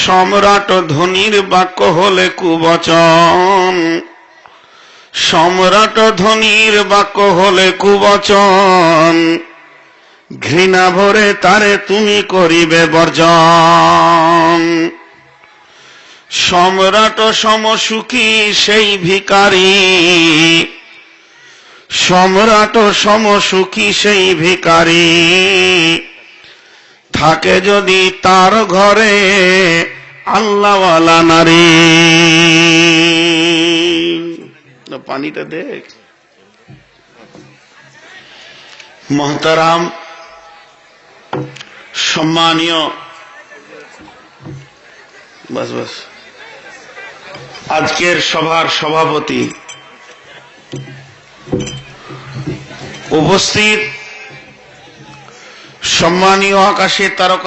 সম্রাট ধনীর বাক্য হলে কুবচন, সম্রাট ধনীর বাক্য হলে কুবচন, ঘৃণা ভরে তারে তুমি করিবে বর্জন। সম্রাট সমসুখী সেই ভিখারী, সম্রাট সমসুখী সেই ভিখারী, থাকে যদি তার ঘরে আল্লাহওয়ালা নারী। পানিটা দেখ। মহতারাম সম্মানীয় বাস বাস আজকের সভার সভাপতি, উপস্থিত সম্মানীয় আকাশের তারকা